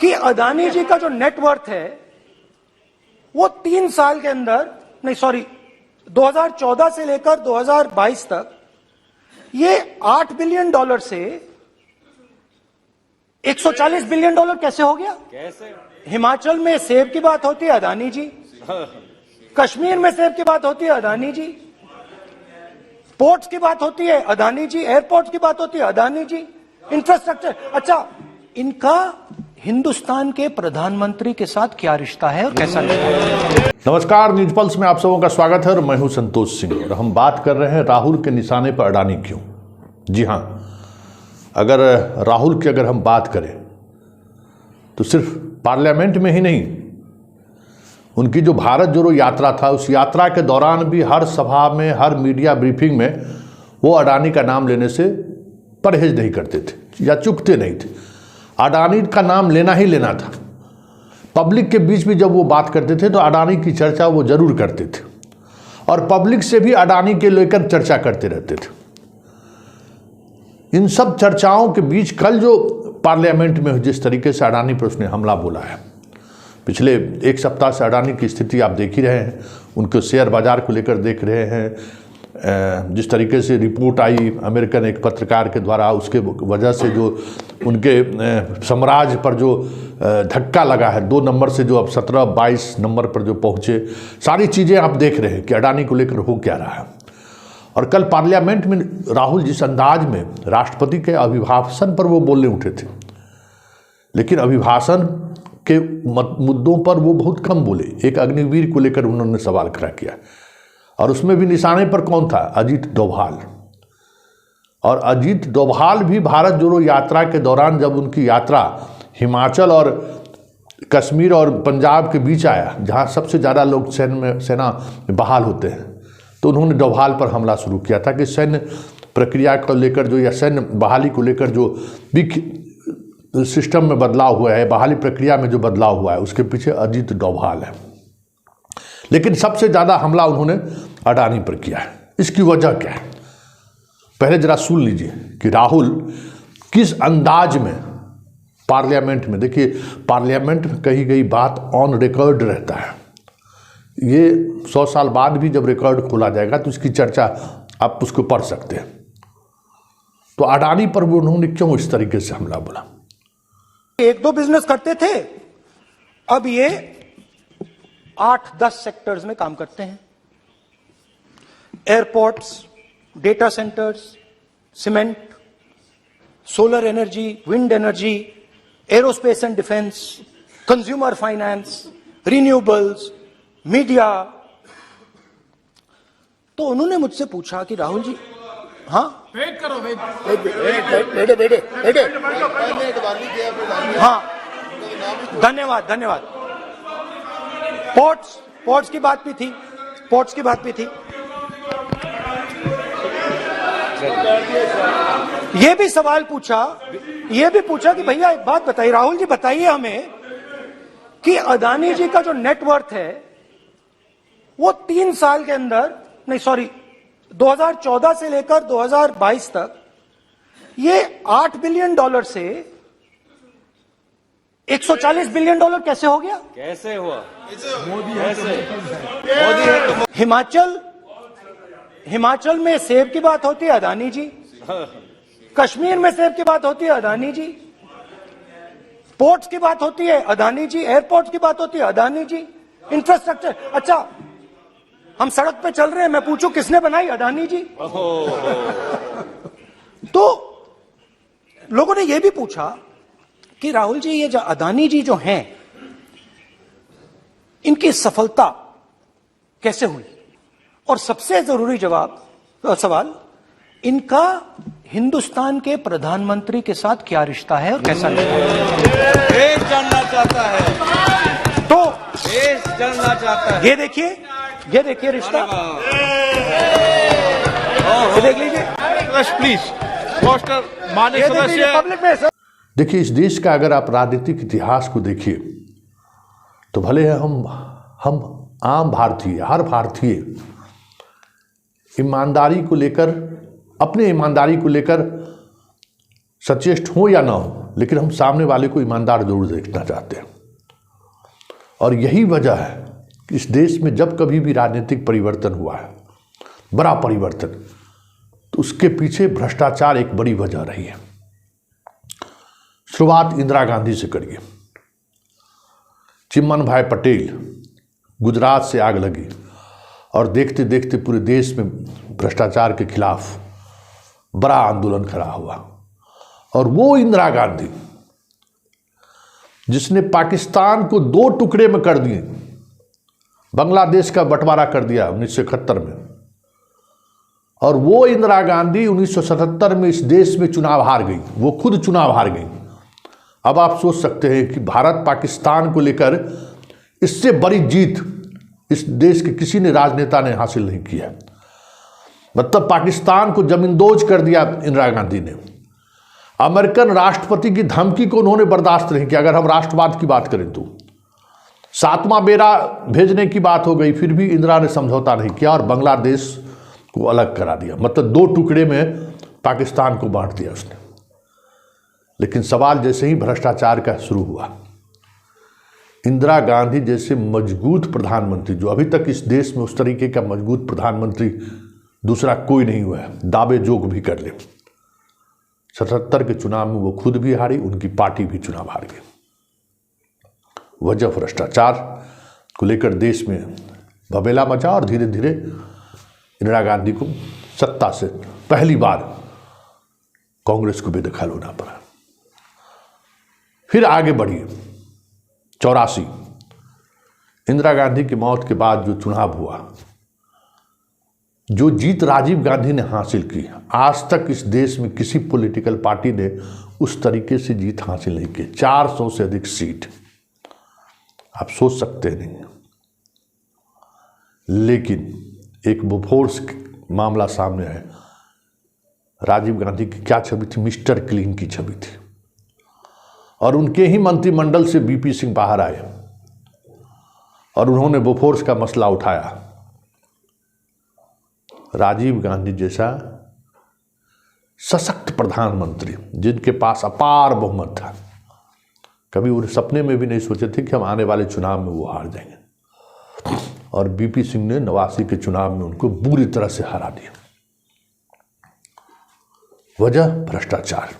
कि अदानी जी का जो नेटवर्थ है वो 3 साल के अंदर, नहीं सॉरी, 2014 से लेकर 2022 तक ये $8 बिलियन से $140 बिलियन कैसे हो गया? कैसे? हिमाचल में सेब की बात होती है, अदानी जी। कश्मीर में सेब की बात होती है, अदानी जी। पोर्ट्स की बात होती है, अदानी जी। एयरपोर्ट्स की बात होती है, अदानी जी। इंफ्रास्ट्रक्चर, अच्छा, इनका हिंदुस्तान के प्रधानमंत्री के साथ क्या रिश्ता है और कैसा रिश्ता है? नमस्कार, न्यूज पल्स में आप सबों का स्वागत है और मैं हूं संतोष सिंह और हम बात कर रहे हैं राहुल के निशाने पर अडानी क्यों। जी हां, अगर राहुल की हम बात करें तो सिर्फ पार्लियामेंट में ही नहीं, उनकी जो भारत जोड़ो यात्रा था, उस यात्रा के दौरान भी हर सभा में, हर मीडिया ब्रीफिंग में वो अडानी का नाम लेने से परहेज नहीं करते थे या चूकते नहीं थे। अडानी का नाम लेना ही लेना था। पब्लिक के बीच में जब वो बात करते थे तो अडानी की चर्चा वो जरूर करते थे और पब्लिक से भी अडानी के लेकर चर्चा करते रहते थे। इन सब चर्चाओं के बीच कल जो पार्लियामेंट में जिस तरीके से अडानी पर उसने हमला बोला है, पिछले एक सप्ताह से अडानी की स्थिति आप देख ही रहे हैं, उनके शेयर बाजार को लेकर देख रहे हैं। जिस तरीके से रिपोर्ट आई अमेरिकन एक पत्रकार के द्वारा, उसके वजह से जो उनके साम्राज्य पर जो धक्का लगा है, 2 नंबर से जो अब 17-22 नंबर पर जो पहुंचे, सारी चीज़ें आप देख रहे हैं कि अडानी को लेकर हो क्या रहा है। और कल पार्लियामेंट में राहुल जिस अंदाज में राष्ट्रपति के अभिभाषण पर वो बोलने उठे थे, लेकिन अभिभाषण के मुद्दों पर वो बहुत कम बोले। एक अग्निवीर को लेकर उन्होंने सवाल खड़ा किया और उसमें भी निशाने पर कौन था? अजीत डोभाल। और अजीत डोभाल भी भारत जोड़ो यात्रा के दौरान जब उनकी यात्रा हिमाचल और कश्मीर और पंजाब के बीच आया, जहां सबसे ज़्यादा लोग सेना में बहाल होते हैं, तो उन्होंने डोभाल पर हमला शुरू किया था कि सैन्य प्रक्रिया को लेकर जो, या सैन्य बहाली को लेकर जो भी सिस्टम में बदलाव हुआ है, बहाली प्रक्रिया में जो बदलाव हुआ है, उसके पीछे अजीत डोभाल है। लेकिन सबसे ज़्यादा हमला उन्होंने अडानी पर किया है। इसकी वजह क्या है? पहले जरा सुन लीजिए कि राहुल किस अंदाज में पार्लियामेंट में, देखिए पार्लियामेंट में कही गई बात ऑन रिकॉर्ड रहता है। ये 100 साल बाद भी जब रिकॉर्ड खोला जाएगा तो इसकी चर्चा आप उसको पढ़ सकते हैं। तो अडानी पर वो उन्होंने क्यों इस तरीके से हमला बोला? 1-2 बिजनेस करते थे, अब ये 8-10 सेक्टर्स में काम करते हैं। Airports, data centres, cement, solar energy, wind energy, aerospace and defence, consumer finance, renewables, media. तो उन्होंने मुझसे पूछा कि राहुल जी, हाँ वेट करो, बेटे, हाँ, धन्यवाद। पोर्ट्स की बात भी थी। ये भी सवाल पूछा, कि भैया एक बात बताइए, राहुल जी बताइए हमें कि अदानी जी का जो नेटवर्थ है वो 3 साल के अंदर, नहीं सॉरी, 2014 से लेकर 2022 तक ये $8 बिलियन से $140 बिलियन कैसे हो गया? कैसे हुआ? हिमाचल में सेब की बात होती है, अदानी जी। कश्मीर में सेब की बात होती है, अदानी जी। पोर्ट्स की बात होती है, अदानी जी। एयरपोर्ट्स की बात होती है, अदानी जी। इंफ्रास्ट्रक्चर, अच्छा, हम सड़क पे चल रहे हैं, मैं पूछूं किसने बनाई? अडानी जी। तो लोगों ने यह भी पूछा कि राहुल जी, ये जो अडानी जी जो हैं, इनकी सफलता कैसे हुई? और सबसे जरूरी सवाल, इनका हिंदुस्तान के प्रधानमंत्री के साथ क्या रिश्ता है और कैसा रिश्ता है? देश जानना चाहता है, तो देश जानना चाहता है। ये देखिए रिश्ता, ये देख लीजिए प्लीज पोस्टर माननीय सदस्य। पब्लिक में सर, देखिए, इस देश का अगर आप राजनीतिक इतिहास को देखिए तो भले हम आम भारतीय, हर भारतीय ईमानदारी को लेकर, अपने ईमानदारी को लेकर सचेष्ट हो या ना हो, लेकिन हम सामने वाले को ईमानदार जरूर देखना चाहते हैं। और यही वजह है कि इस देश में जब कभी भी राजनीतिक परिवर्तन हुआ है, बड़ा परिवर्तन, तो उसके पीछे भ्रष्टाचार एक बड़ी वजह रही है। शुरुआत इंदिरा गांधी से करिए। चिमन भाई पटेल, गुजरात से आग लगी और देखते देखते पूरे देश में भ्रष्टाचार के खिलाफ बड़ा आंदोलन खड़ा हुआ। और वो इंदिरा गांधी जिसने पाकिस्तान को 2 टुकड़े में कर दिए, बांग्लादेश का बंटवारा कर दिया 1971 में, और वो इंदिरा गांधी 1977 में इस देश में चुनाव हार गई, वो खुद चुनाव हार गई। अब आप सोच सकते हैं कि भारत पाकिस्तान को लेकर इससे बड़ी जीत इस देश के किसी ने राजनेता ने हासिल नहीं किया। मतलब पाकिस्तान को जमींदोज कर दिया इंदिरा गांधी ने। अमेरिकन राष्ट्रपति की धमकी को उन्होंने बर्दाश्त नहीं किया। अगर हम राष्ट्रवाद की बात करें तो 7वां बेड़ा भेजने की बात हो गई, फिर भी इंदिरा ने समझौता नहीं किया और बांग्लादेश को अलग करा दिया। मतलब 2 टुकड़े में पाकिस्तान को बांट दिया उसने। लेकिन सवाल जैसे ही भ्रष्टाचार का शुरू हुआ, इंदिरा गांधी जैसे मजबूत प्रधानमंत्री, जो अभी तक इस देश में उस तरीके का मजबूत प्रधानमंत्री दूसरा कोई नहीं हुआ है, दावे जोग भी कर ले, 77 के चुनाव में वो खुद भी हारी, उनकी पार्टी भी चुनाव हार गई। वजह भ्रष्टाचार को लेकर देश में बबेला मचा और धीरे धीरे इंदिरा गांधी को सत्ता से पहली बार कांग्रेस को बेदखल होना पड़ा। फिर आगे बढ़िए 84 इंदिरा गांधी की मौत के बाद जो चुनाव हुआ, जो जीत राजीव गांधी ने हासिल की, आज तक इस देश में किसी पॉलिटिकल पार्टी ने उस तरीके से जीत हासिल नहीं की। 400 से अधिक सीट, आप सोच सकते नहीं। लेकिन एक बोफोर्स मामला सामने है। राजीव गांधी की क्या छवि थी? मिस्टर क्लीन की छवि थी। और उनके ही मंत्रिमंडल से बीपी सिंह बाहर आए और उन्होंने बोफोर्स का मसला उठाया। राजीव गांधी जैसा सशक्त प्रधानमंत्री, जिनके पास अपार बहुमत था, कभी उन्हें सपने में भी नहीं सोचे थे कि हम आने वाले चुनाव में वो हार जाएंगे। और बीपी सिंह ने 89 के चुनाव में उनको बुरी तरह से हरा दिया। वजह भ्रष्टाचार।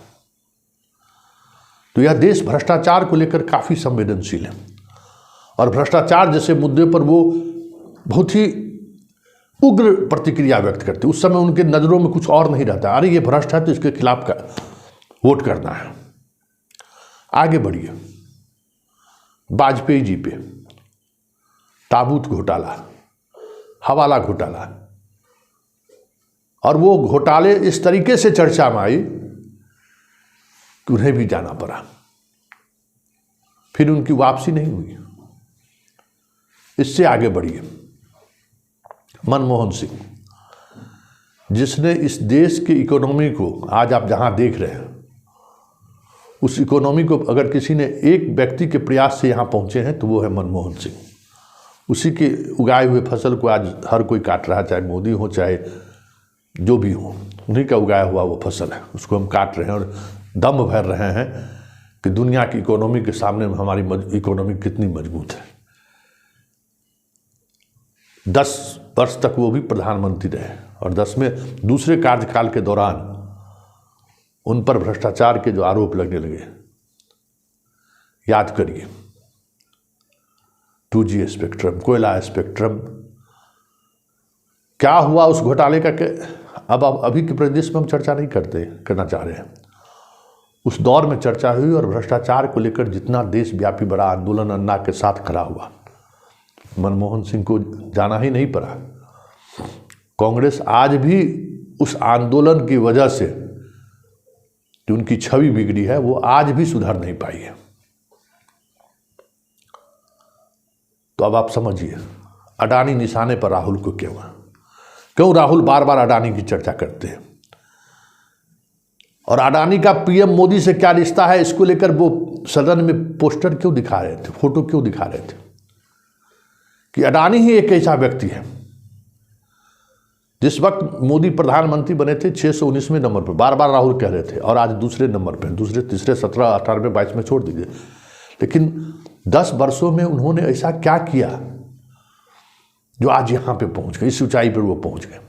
तो यह देश भ्रष्टाचार को लेकर काफी संवेदनशील है और भ्रष्टाचार जैसे मुद्दे पर वो बहुत ही उग्र प्रतिक्रिया व्यक्त करते। उस समय उनके नजरों में कुछ और नहीं रहता, अरे ये भ्रष्ट है तो इसके खिलाफ का वोट करना है। आगे बढ़िए वाजपेयी जी पे ताबूत घोटाला, हवाला घोटाला, और वो घोटाले इस तरीके से चर्चा में आई कि उन्हें भी जाना पड़ा। फिर उनकी वापसी नहीं हुई। इससे आगे बढ़िए मनमोहन सिंह, जिसने इस देश की इकोनॉमी को आज आप जहां देख रहे हैं, उस इकोनॉमी को अगर किसी ने एक व्यक्ति के प्रयास से यहां पहुंचे हैं तो वो है मनमोहन सिंह। उसी के उगाए हुए फसल को आज हर कोई काट रहा है, चाहे मोदी हो चाहे जो भी हो, उन्हीं का उगाया हुआ वो फसल है, उसको हम काट रहे हैं और दम भर रहे हैं कि दुनिया की इकोनॉमी के सामने हमारी इकोनॉमी कितनी मजबूत है। 10 वर्ष तक वो भी प्रधानमंत्री रहे और 10 में दूसरे कार्यकाल के दौरान उन पर भ्रष्टाचार के जो आरोप लगने लगे, याद करिए 2G स्पेक्ट्रम, कोयला स्पेक्ट्रम, क्या हुआ उस घोटाले का अब अभी के प्रदेश में हम चर्चा नहीं करना चाह रहे हैं। उस दौर में चर्चा हुई और भ्रष्टाचार को लेकर जितना देशव्यापी बड़ा आंदोलन अन्ना के साथ खड़ा हुआ, मनमोहन सिंह को जाना ही नहीं पड़ा। कांग्रेस आज भी उस आंदोलन की वजह से जो उनकी छवि बिगड़ी है वो आज भी सुधर नहीं पाई है। तो अब आप समझिए अडानी निशाने पर राहुल को क्यों राहुल बार बार अडानी की चर्चा करते हैं और अडानी का पीएम मोदी से क्या रिश्ता है, इसको लेकर वो सदन में पोस्टर क्यों दिखा रहे थे, फोटो क्यों दिखा रहे थे कि अडानी ही एक ऐसा व्यक्ति है जिस वक्त मोदी प्रधानमंत्री बने थे 619वें नंबर पर, बार बार राहुल कह रहे थे, और आज दूसरे नंबर पर, दूसरे तीसरे 17, 18, 22 में छोड़ दीजिए। लेकिन 10 वर्षों में उन्होंने ऐसा क्या किया जो आज यहाँ पे पहुँच गए, इस ऊंचाई पर वो पहुँच गए।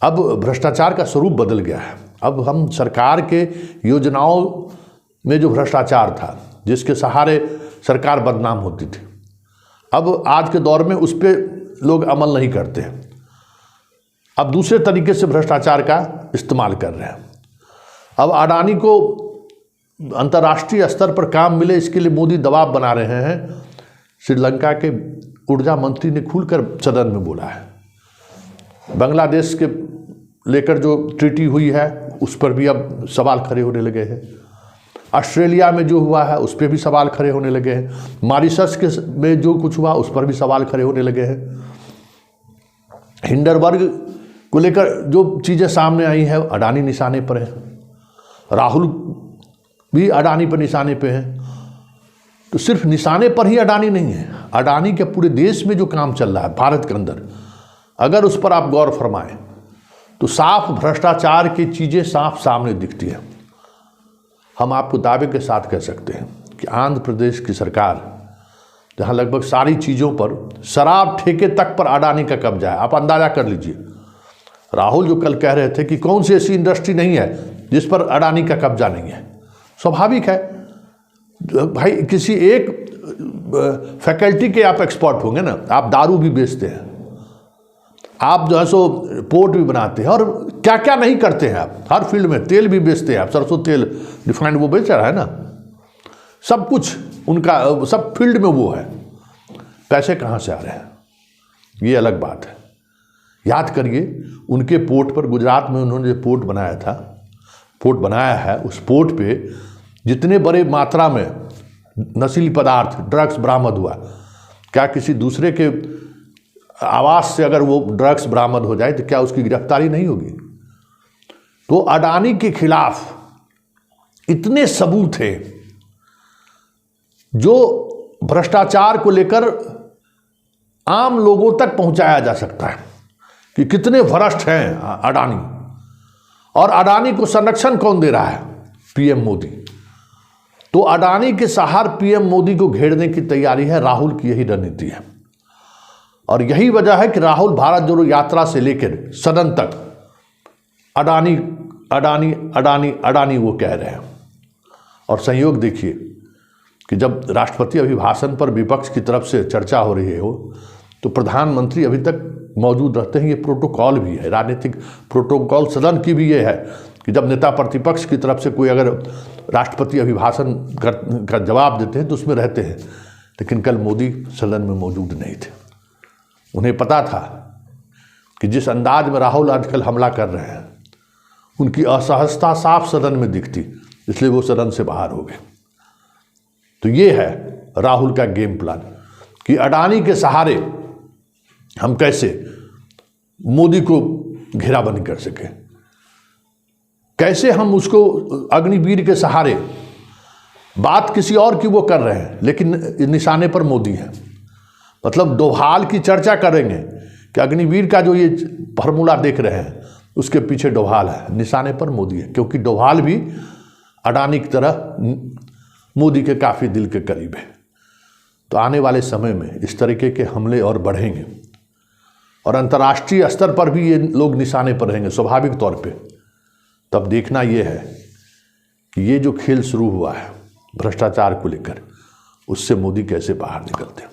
अब भ्रष्टाचार का स्वरूप बदल गया है। अब हम सरकार के योजनाओं में जो भ्रष्टाचार था, जिसके सहारे सरकार बदनाम होती थी, अब आज के दौर में उस पर लोग अमल नहीं करते हैं। अब दूसरे तरीके से भ्रष्टाचार का इस्तेमाल कर रहे हैं। अब अडानी को अंतर्राष्ट्रीय स्तर पर काम मिले, इसके लिए मोदी दबाव बना रहे हैं। श्रीलंका के ऊर्जा मंत्री ने खुलकर सदन में बोला है। बांग्लादेश के लेकर जो ट्रीटी हुई है उस पर भी अब सवाल खड़े होने लगे हैं। ऑस्ट्रेलिया में जो हुआ है उस पर भी सवाल खड़े होने लगे हैं। मॉरिशस के में जो कुछ हुआ उस पर भी सवाल खड़े होने लगे हैं। हिंडनबर्ग को लेकर जो चीज़ें सामने आई हैं, अडानी निशाने पर है, राहुल भी अडानी पर निशाने पे हैं। तो सिर्फ निशाने पर ही अडानी नहीं है, अडानी के पूरे देश में जो काम चल रहा है भारत के अंदर, अगर उस पर आप गौर फरमाएं तो साफ भ्रष्टाचार की चीज़ें साफ सामने दिखती है। हम आपको दावे के साथ कह सकते हैं कि आंध्र प्रदेश की सरकार, जहाँ लगभग सारी चीज़ों पर, शराब ठेके तक पर अडानी का कब्जा है। आप अंदाज़ा कर लीजिए। राहुल जो कल कह रहे थे कि कौन सी ऐसी इंडस्ट्री नहीं है जिस पर अडानी का कब्जा नहीं है। स्वाभाविक है भाई, किसी एक फैकल्टी के आप एक्सपर्ट होंगे ना। आप दारू भी बेचते हैं, आप जो है सो पोर्ट भी बनाते हैं, और क्या क्या नहीं करते हैं आप। हर फील्ड में तेल भी बेचते हैं आप, सरसों तेल रिफाइंड वो बेच रहा है ना, सब कुछ उनका, सब फील्ड में वो है। पैसे कहाँ से आ रहे हैं ये अलग बात है। याद करिए उनके पोर्ट पर, गुजरात में उन्होंने जो पोर्ट बनाया था, पोर्ट बनाया है, उस पोर्ट पे जितने बड़े मात्रा में नशीली पदार्थ, ड्रग्स बरामद हुआ। क्या किसी दूसरे के आवास से अगर वो ड्रग्स बरामद हो जाए तो क्या उसकी गिरफ्तारी नहीं होगी? तो अडानी के खिलाफ इतने सबूत हैं जो भ्रष्टाचार को लेकर आम लोगों तक पहुंचाया जा सकता है कि कितने भ्रष्ट हैं अडानी। और अडानी को संरक्षण कौन दे रहा है? पीएम मोदी। तो अडानी के सहारे पीएम मोदी को घेरने की तैयारी है। राहुल की यही रणनीति है, और यही वजह है कि राहुल भारत जोड़ो यात्रा से लेकर सदन तक अडानी अडानी अडानी अडानी वो कह रहे हैं। और संयोग देखिए कि जब राष्ट्रपति अभिभाषण पर विपक्ष की तरफ से चर्चा हो रही हो तो प्रधानमंत्री अभी तक मौजूद रहते हैं। ये प्रोटोकॉल भी है, राजनीतिक प्रोटोकॉल सदन की भी ये है कि जब नेता प्रतिपक्ष की तरफ से कोई अगर राष्ट्रपति अभिभाषण का जवाब देते हैं तो उसमें रहते हैं। लेकिन कल मोदी सदन में मौजूद नहीं थे। उन्हें पता था कि जिस अंदाज में राहुल आजकल हमला कर रहे हैं, उनकी असहजता साफ सदन में दिखती, इसलिए वो सदन से बाहर हो गए। तो ये है राहुल का गेम प्लान कि अडानी के सहारे हम कैसे मोदी को घेराबंदी कर सके, कैसे हम उसको अग्निवीर के सहारे, बात किसी और की वो कर रहे हैं लेकिन निशाने पर मोदी है। मतलब डोभाल की चर्चा करेंगे कि अग्निवीर का जो ये फॉर्मूला देख रहे हैं उसके पीछे डोभाल है, निशाने पर मोदी है, क्योंकि डोभाल भी अडानी की तरह मोदी के काफ़ी दिल के करीब है। तो आने वाले समय में इस तरीके के हमले और बढ़ेंगे और अंतर्राष्ट्रीय स्तर पर भी ये लोग निशाने पर रहेंगे स्वाभाविक तौर पे। तब देखना ये है कि ये जो खेल शुरू हुआ है भ्रष्टाचार को लेकर, उससे मोदी कैसे बाहर निकलते हैं।